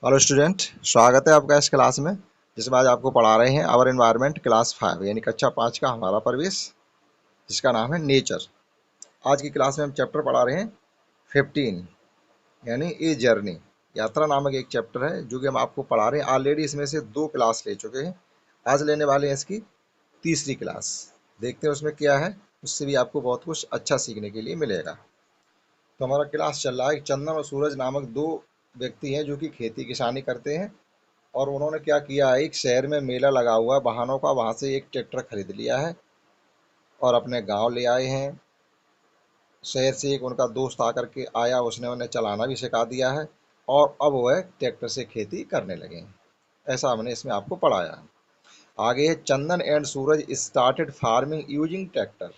Hello student, स्वागत है आपका इस क्लास में जिसमें आज आपको पढ़ा रहे हैं आवर एनवायरनमेंट क्लास 5 यानी कक्षा 5 का हमारा परिवेश, जिसका नाम है नेचर। आज की क्लास में हम चैप्टर पढ़ा रहे हैं 15 यानी ए जर्नी। यात्रा नामक एक चैप्टर है जो कि हम आपको पढ़ा रहे हैं। ऑलरेडी इसमें से 2 क्लास ले चुके हैं। आज लेने वाले हैं इसकी तीसरी क्लास। देखते हैं उसमें क्या है, उससे भी आपको बहुत कुछ अच्छा सीखने के लिए मिलेगा। तो हमारा क्लास चल रहा है। चंदन और सूरज नामक 2 व्यक्ति हैं जो कि खेती किसानी करते हैं। और उन्होंने क्या किया है, एक शहर में मेला लगा हुआ है वाहनों का, वहाँ से एक ट्रैक्टर खरीद लिया है और अपने गांव ले आए हैं। शहर से एक उनका दोस्त आकर के आया, उसने उन्हें चलाना भी सिखा दिया है और अब वह ट्रैक्टर से खेती करने लगे हैं। ऐसा हमने इसमें आपको पढ़ाया है। आगे है Chandan and Suraj started farming using tractor.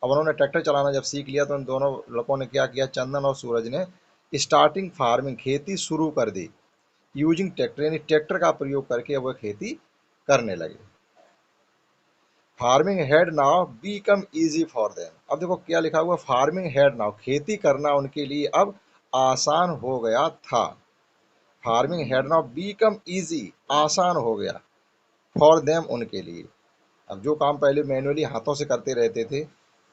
अब उन्होंने ट्रैक्टर चलाना जब सीख लिया तो उन दोनों लड़कों ने क्या किया, चंदन और सूरज ने स्टार्टिंग फार्मिंग खेती शुरू कर दी यूजिंग ट्रैक्टर यानी ट्रैक्टर का प्रयोग करके वह खेती करने लगे। Farming had now become easy for them. अब देखो क्या लिखा हुआ, फार्मिंग हैड नाउ, खेती करना उनके लिए अब आसान हो गया था। Farming had now become easy, आसान हो गया, फॉर देम, उनके लिए। अब जो काम पहले मैनुअली हाथों से करते रहते थे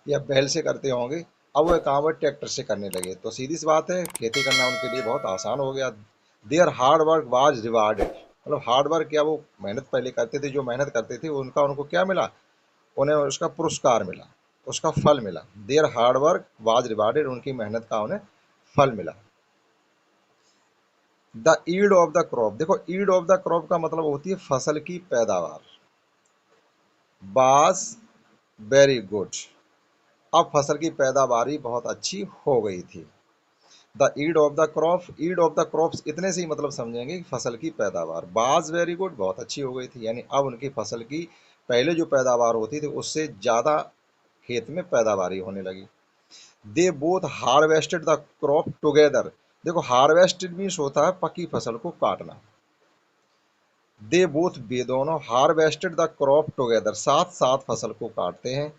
या बैल से करते होंगे, अब वह काम वह ट्रैक्टर से करने लगे। तो सीधी सी बात है, खेती करना उनके लिए बहुत आसान हो गया। There hard work was rewarded, मतलब हार्ड वर्क क्या, वो मेहनत पहले करते थे, जो मेहनत करते थे उनका उनको क्या मिला, उन्हें उसका पुरस्कार मिला, उसका फल मिला। There hard work was rewarded, उनकी मेहनत का उन्हें फल मिला। The yield of the crop, देखो ईल्ड ऑफ द क्रॉप का मतलब होती है फसल की पैदावार। बाज वेरी गुड, अब फसल की पैदावारी बहुत अच्छी हो गई थी। The yield of the crop, yield of the crops इतने से ही मतलब समझेंगे कि फसल की पैदावार। बाज वेरी गुड, बहुत अच्छी हो गई थी, यानी अब उनकी फसल की पहले जो पैदावार होती थी उससे ज़्यादा खेत में पैदावारी होने लगी। They both harvested the crop together, देखो हार्वेस्टेड मीन्स होता है पकी फसल को काटना। दे बोथ, वे दोनों, हार्वेस्टेड द क्रॉप टुगेदर, साथ साथ फसल को काटते हैं।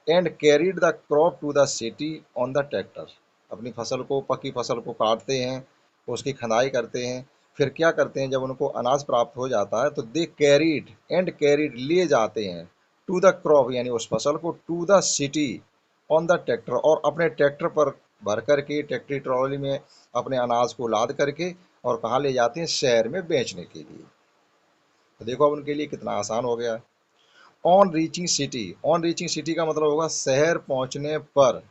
And carried the crop to the city on the tractor, अपनी फसल को, पकी फसल को काटते हैं, उसकी खनाई करते हैं। फिर क्या करते हैं, जब उनको अनाज प्राप्त हो जाता है तो दे कैरीड, एंड कैरीड, ले जाते हैं, टू द क्रॉप यानी उस फसल को, to the city on the tractor, और अपने ट्रैक्टर पर भर करके, ट्रैक्टर ट्रॉली में अपने अनाज को लाद करके, और कहाँ ले जाते हैं, शहर में बेचने के लिए। तो देखो अब उनके लिए कितना आसान हो गया। On reaching city, on reaching city का मतलब होगा शहर पहुंचने पर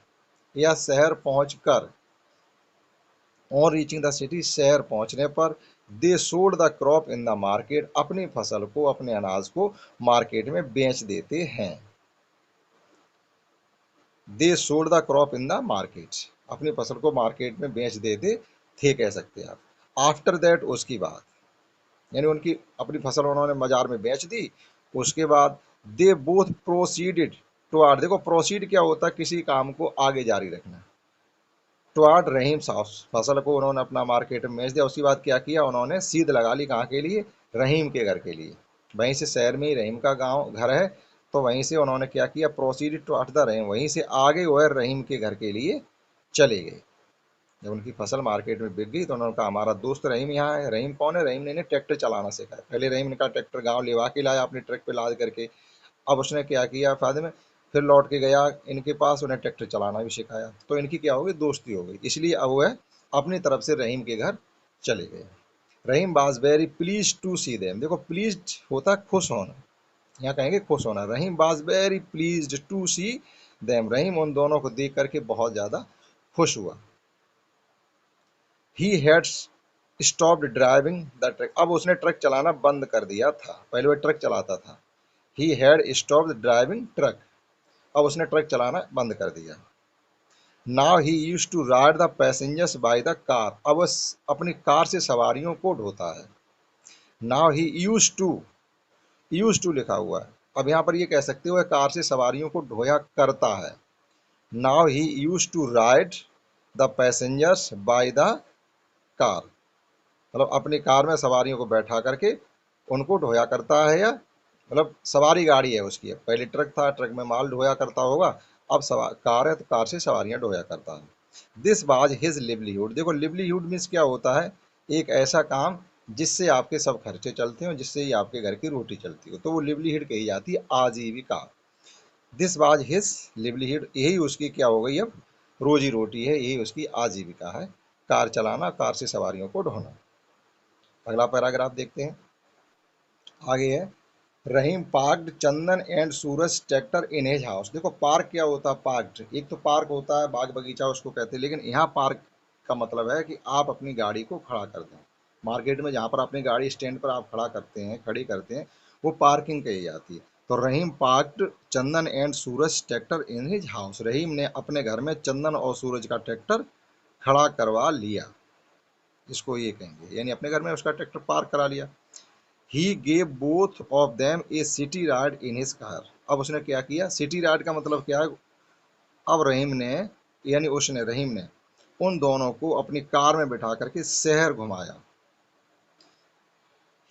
या शहर पहुंचकर। ऑन रीचिंग द सिटी, शहर पहुंचने पर। They sold the crop in the market, अपनी फसल को, अपने अनाज को मार्केट में बेच देते हैं। They sold the crop in the market, अपनी फसल को मार्केट में बेच देते थे, कह सकते हैं आप। आफ्टर दैट, उसकी बाद, यानी उनकी अपनी फसल उन्होंने बाजार में बेच दी। उसके बाद दे बोथ प्रोसीडेड टुवार्ड, देखो प्रोसीड क्या होता है, किसी काम को आगे जारी रखना। टुवार्ड रहीम साहब, फसल को उन्होंने अपना मार्केट में बेच दिया। उसके बाद क्या किया, उन्होंने सीध लगा ली, कहाँ के लिए, रहीम के घर के लिए। वहीं से शहर में ही रहीम का गांव घर है, तो वहीं से उन्होंने क्या किया, प्रोसीड टुवार्ड द रहीम, वहीं से आगे वह रहीम के घर के लिए चले गए। जब उनकी फसल मार्केट में बिक गई तो उन्होंने कहा हमारा दोस्त रहीम यहाँ है। रहीम कौन है, रहीम ने इन्हें ट्रैक्टर चलाना सिखाया। पहले रहीम ने कहा ट्रैक्टर गांव लेवा के लाया अपने ट्रक पे लाद करके। अब उसने क्या किया फायदे में, फिर लौट के गया इनके पास, उन्हें ट्रैक्टर चलाना भी सिखाया। तो इनकी क्या हो गई, दोस्ती हो गई। इसलिए अब वह अपनी तरफ से रहीम के घर चले गए। Rahim was very please to see them, देखो प्लीज होता है खुश होना, यहाँ कहेंगे खुश होना। Rahim was very please to see them, Rahim उन दोनों को देख करके बहुत ज़्यादा खुश हुआ। He had stopped driving the truck, अब उसने ट्रक चलाना बंद कर दिया था। पहले वह ट्रक चलाता था। He had stopped driving truck, अब उसने ट्रक चलाना बंद कर दिया। Now he use to ride the passengers by the car, अब वह अपनी कार से सवारियों को ढोता है। नाउ ही यूज टू लिखा हुआ है, अब यहाँ पर ये कह सकते हो कार से सवारियों को ढोया करता है। Now he use to ride the passengers by the car, मतलब अपनी कार में सवारियों को बैठा करके उनको ढोया करता है, या मतलब सवारी गाड़ी है उसकी। पहले ट्रक था, ट्रक में माल ढोया करता होगा, अब कार है तो कार से सवारियां ढोया करता है। दिस वाज हिज लिवलीहुड, देखो लिवलीहुड मीन्स क्या होता है, एक ऐसा काम जिससे आपके सब खर्चे चलते हैं और जिससे ही आपके घर की रोटी चलती हो, तो वो लिवलीहुड कही जाती है, आजीविका। दिस वाज हिज लिवलीहुड, यही उसकी क्या हो गई अब, रोजी रोटी है, यही उसकी आजीविका है, कार चलाना, कार से सवारियों को ढोना। अगला पैराग्राफ देखते हैं। आगे है, Rahim parked Chandan and Suraj tractor in his house. देखो पार्क क्या होता है, पार्क्ड, एक तो पार्क होता है बाग बगीचा उसको कहते हैं, लेकिन यहाँ पार्क का मतलब है कि आप अपनी गाड़ी को खड़ा कर दें। मार्केट में जहाँ पर अपनी गाड़ी स्टैंड पर आप खड़ा करते हैं, खड़ी करते हैं, वो पार्किंग कही जाती है। तो Rahim parked Chandan and Suraj tractor in his house, Rahim ने अपने घर में चंदन और सूरज का ट्रैक्टर खड़ा करवा लिया, इसको ये कहेंगे, यानी अपने घर में उसका ट्रैक्टर पार्क करा लिया। He gave both of them A city ride in his car. अब उसने क्या किया, सिटी राइड का मतलब क्या है, अब रहीम ने, यानी उसने, रहीम ने उन दोनों को अपनी कार में बिठा करके शहर घुमाया।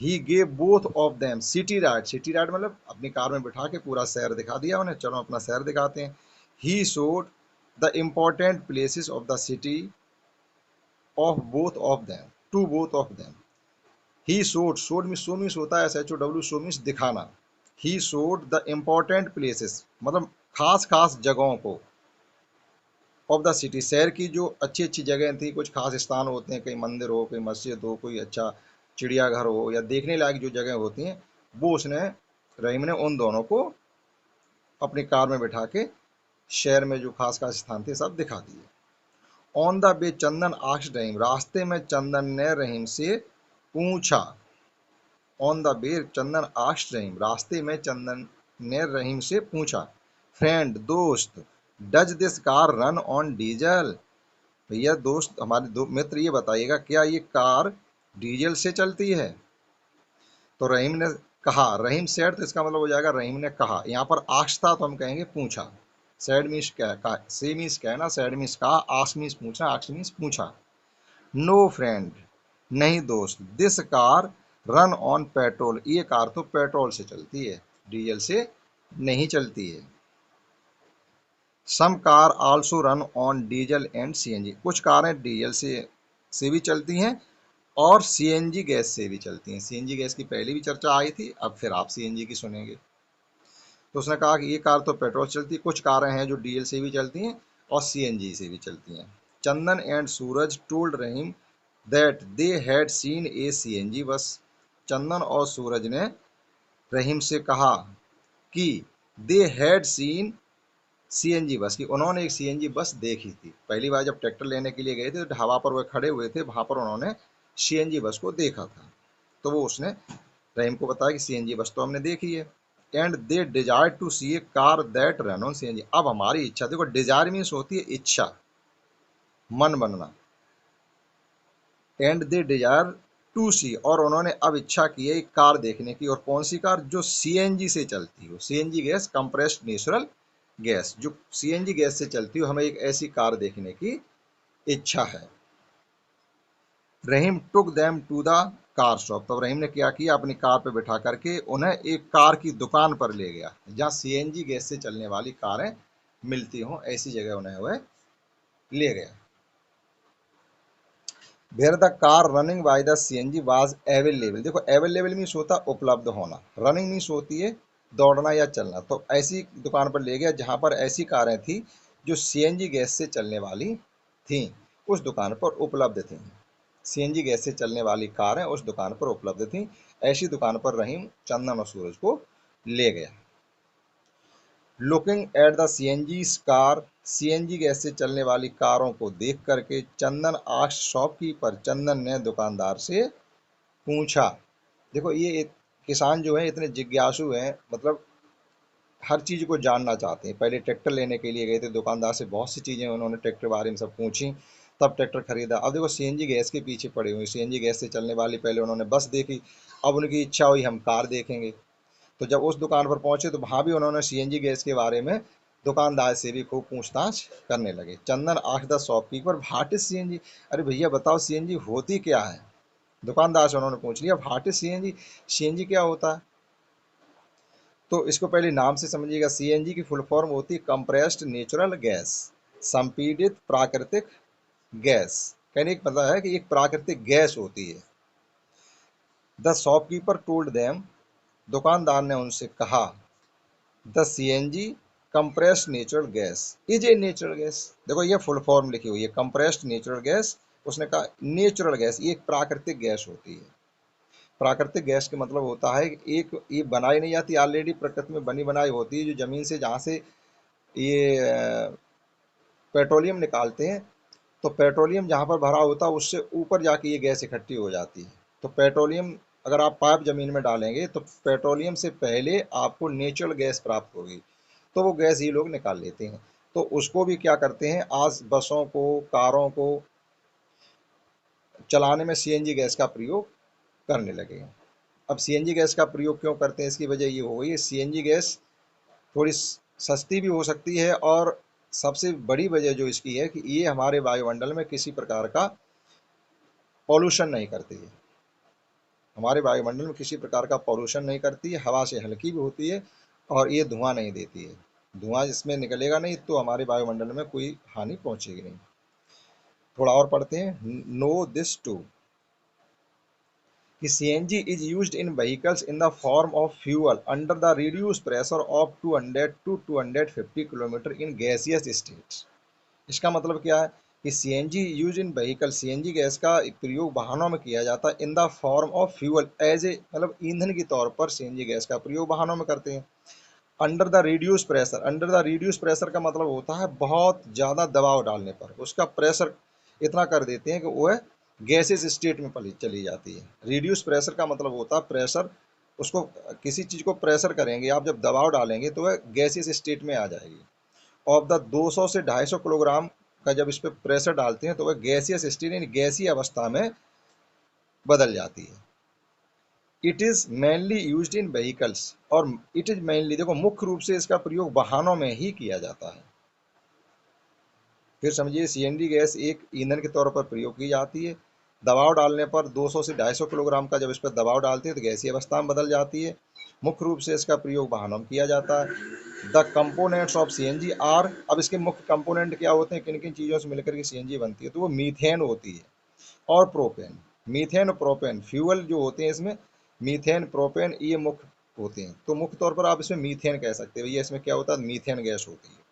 He gave both of them city ride, city ride मतलब अपनी कार में बिठा के पूरा शहर दिखा दिया उन्हें, चलो अपना शहर दिखाते हैं। He showed the important places of the city of both of them, to both of them. He showed, showed में शो मीन्स होता है S H O W, show means दिखाना। He showed the important places मतलब खास खास जगहों को, of the city शहर की जो अच्छी अच्छी जगह थी, कुछ खास स्थान होते हैं, कहीं मंदिर हो, कोई मस्जिद हो, कोई अच्छा चिड़ियाघर हो, या देखने लायक जो जगह होती हैं, वो उसने, रहीम ने उन दोनों को अपनी कार में बिठा के शहर में जो खास खास स्थान थे सब दिखा दिए। On the way Chandan asked Rahim, रास्ते में चंदन ने रहीम से पूछा। On the way Chandan asked Rahim, रास्ते में चंदन ने रहीम से पूछा। फ्रेंड, दोस्त, does this car run on diesel, भैया दोस्त, हमारे दो मित्र, ये बताइएगा क्या ये कार डीजल से चलती है। तो रहीम ने कहा, रहीम सेड, तो इसका मतलब हो जाएगा रहीम ने कहा। यहाँ पर आक्स था तो हम कहेंगे पूछा। सेड मीन्स क्या, से मीन्स कहना, सेड मीन्स कहा, आस्क मीन्स पूछना, आक्स मीन्स पूछा। नो फ्रेंड, नहीं दोस्त, this car run on petrol, ये कार तो पेट्रोल से चलती है, डीजल से नहीं चलती है। Some car also run on diesel and CNG, कुछ कारें डीजल से भी चलती हैं और सीएनजी गैस से भी चलती हैं। सीएनजी गैस की पहले भी चर्चा आई थी, अब फिर आप सीएनजी की सुनेंगे। तो उसने कहा कि ये कार तो पेट्रोल से चलती है, कुछ कारें हैं जो डीजल से भी चलती हैं और सीएनजी से भी चलती हैं। Chandan and Suraj told Rahim that they had seen a CNG bus, Chandan और सूरज ने रहीम से कहा कि दे हैड सीन सीएनजी बस, कि उन्होंने एक सीएनजी बस देखी थी। पहली बार जब ट्रैक्टर लेने के लिए गए थे तो ढाबा पर वो खड़े हुए थे, वहां पर उन्होंने सीएनजी बस को देखा था। तो वो उसने रहीम को बताया कि सीएनजी बस तो हमने देखी है। And they desire to see a car that run on CNG, अब हमारी इच्छा, देखो डिजायर मीन्स होती है इच्छा, मन बनना। एंड दे डिजायर टू सी, और उन्होंने अब इच्छा की है एक कार देखने की, और कौन सी कार, जो सीएनजी से चलती हो, CNG gas, compressed natural gas, जो सीएनजी गैस से चलती हो, हमें एक ऐसी कार देखने की इच्छा है। Rahim took them to the car shop, तब रहीम ने क्या किया, अपनी कार पर बिठा करके उन्हें एक कार की दुकान पर ले गया, जहाँ सीएनजी गैस से चलने वाली कारें मिलती हों, ऐसी जगह उन्हें वह ले गया। Where the car running by the CNG was available, देखो अवेलेबल मीन्स होता उपलब्ध होना, रनिंग मीन्स होती है दौड़ना या चलना। तो ऐसी दुकान पर ले गया जहां पर ऐसी कारें थी जो सीएनजी गैस से चलने वाली थी, उस दुकान पर उपलब्ध थी। सीएनजी गैस से चलने वाली कारें उस दुकान पर उपलब्ध थी, ऐसी दुकान पर रहीम चंदन और सूरज को ले गया। Looking at the CNG car, CNG gas से चलने वाली कारों को देख करके चंदन आस्क्ड शॉपकीपर, चंदन ने दुकानदार से पूछा। देखो ये किसान जो है इतने जिज्ञासु हैं, मतलब हर चीज़ को जानना चाहते हैं। पहले ट्रैक्टर लेने के लिए गए थे दुकानदार से, बहुत सी चीज़ें उन्होंने ट्रैक्टर बारे में सब पूछी, तब ट्रैक्टर खरीदा। अब देखो सीएनजी गैस के पीछे पड़े हुए, सीएनजी गैस से चलने वाली पहले उन्होंने बस देखी, अब उनकी इच्छा हुई हम कार देखेंगे। तो जब उस दुकान पर पहुंचे तो वहां भी उन्होंने सीएनजी गैस के बारे में दुकानदार से भी खूब पूछताछ करने लगे। Chandan asked the shopkeeper what is CNG, अरे भैया बताओ सीएनजी होती क्या है। दुकानदार से उन्होंने पूछ लिया व्हाट इज सीएनजी, सीएनजी क्या होता है। तो इसको पहले नाम से समझिएगा, सीएनजी की फुल फॉर्म होती है कंप्रेस्ड नेचुरल गैस, संपीड़ित प्राकृतिक गैस। कहने का मतलब है कि एक प्राकृतिक गैस होती है द शॉपकीपर टोल्ड देम, दुकानदार ने उनसे कहा, the CNG compressed natural gas is a natural gas. देखो ये फुल फॉर्म लिखी हुई है, कंप्रेस्ड नेचुरल गैस। उसने कहा नेचुरल गैस ये एक प्राकृतिक गैस होती है। प्राकृतिक गैस का मतलब होता है कि एक ये बनाई नहीं जाती, ऑलरेडी प्रकृति में बनी बनाई होती है, जो जमीन से जहाँ से ये पेट्रोलियम निकालते हैं, तो पेट्रोलियम जहाँ पर भरा होता है उससे ऊपर जाके ये गैस इकट्ठी हो जाती है। तो पेट्रोलियम अगर आप पाइप जमीन में डालेंगे तो पेट्रोलियम से पहले आपको नेचुरल गैस प्राप्त होगी, तो वो गैस ये लोग निकाल लेते हैं। तो उसको भी क्या करते हैं, आज बसों को, कारों को चलाने में सीएनजी गैस का प्रयोग करने लगे हैं। अब सीएनजी गैस का प्रयोग क्यों करते हैं, इसकी वजह ये हो गई है, सीएनजी गैस थोड़ी सस्ती भी हो सकती है, और सबसे बड़ी वजह जो इसकी है कि ये हमारे वायुमंडल में किसी प्रकार का पॉल्यूशन नहीं करती है। हमारे वायुमंडल में किसी प्रकार का पॉल्यूशन नहीं करती है, हवा से हल्की भी होती है, और ये धुआं नहीं देती है। धुआं इसमें निकलेगा नहीं तो हमारे वायुमंडल में कोई हानि पहुंचेगी नहीं। थोड़ा और पढ़ते हैं। नो दिस टू कि CNG is used in vehicles in the form of fuel under the reduce pressure of 200 to 250 kilometre in gaseous states. इसका मतलब क्या है कि CNG use in vehicle, CNG gas का प्रयोग वाहनों में किया जाता है in the form of fuel, as a मतलब ईंधन के तौर पर सीएनजी गैस का प्रयोग वाहनों में करते हैं। Under the reduce pressure, under the reduce pressure का मतलब होता है बहुत ज़्यादा दबाव डालने पर उसका प्रेशर इतना कर देते हैं कि वह गैसेस स्टेट में चली जाती है। रिड्यूस प्रेशर का मतलब होता है प्रेशर, उसको किसी चीज़ को प्रेशर करेंगे आप, जब दबाव डालेंगे तो वह गैसेस स्टेट में आ जाएगी। ऑफ द 200 से 250 किलोग्राम का जब इस पर प्रेशर डालते हैं तो वह गैसियस स्टेट यानी गैसीय अवस्था में बदल जाती है। It is mainly used in vehicles, और इट इज़ मेनली देखो मुख्य रूप से इसका प्रयोग वाहनों में ही किया जाता है। फिर समझिए सीएनजी गैस एक ईंधन के तौर पर प्रयोग की जाती है। दबाव डालने पर 200 से 250 किलोग्राम का जब इस पर दबाव डालते हैं तो गैसीय अवस्था में बदल जाती है। मुख्य रूप से इसका प्रयोग वाहनों में किया जाता है। The components of CNG are, अब इसके मुख्य कंपोनेंट क्या होते हैं, किन किन चीज़ों से मिलकर के सीएनजी बनती है, तो वो मीथेन होती है और प्रोपेन। मीथेन और प्रोपेन फ्यूल जो होते हैं इसमें, मीथेन प्रोपेन ये मुख्य होते हैं। तो मुख्य तौर पर आप इसमें मीथेन कह सकते हैं, भैया इसमें क्या होता है, मीथेन गैस होती है।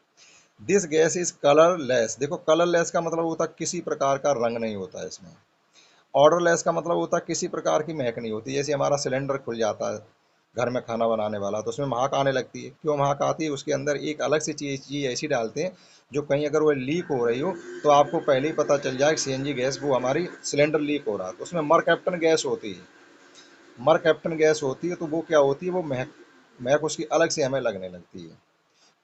दिस गैस इज कलरलेस, देखो कलरलेस का मतलब होता है किसी प्रकार का रंग नहीं होता है इसमें। ऑर्डरलेस का मतलब होता है किसी प्रकार की महक नहीं होती। जैसे हमारा सिलेंडर खुल जाता है घर में खाना बनाने वाला, तो उसमें महक आने लगती है। क्यों महक आती है, उसके अंदर एक अलग से चीज़ ऐसी डालते हैं जो कहीं अगर वो लीक हो रही हो तो आपको पहले ही पता चल जाए सीएनजी गैस वो हमारी सिलेंडर लीक हो रहा है। तो उसमें मर कैप्टन गैस होती है, मर कैप्टन गैस होती है। तो वो क्या होती है, वो महक महक उसकी अलग से हमें लगने लगती है।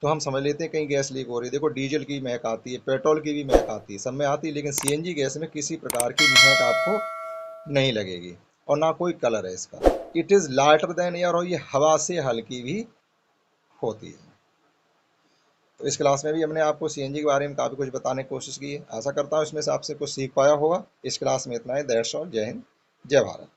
तो हम समझ लेते हैं कहीं गैस लीक हो रही है। देखो डीजल की महक आती है, पेट्रोल की भी महक आती है, सब में आती है, लेकिन सीएनजी गैस में किसी प्रकार की महक आपको नहीं लगेगी, और ना कोई कलर है इसका। It is lighter than air, और ये हवा से हल्की भी होती है। तो इस क्लास में भी हमने आपको सीएनजी के बारे में काफ़ी कुछ बताने की कोशिश की है। आशा करता हूँ इसमें से आपसे कुछ सीख पाया होगा। इस क्लास में इतना ही। That's all. जय हिंद, जय भारत।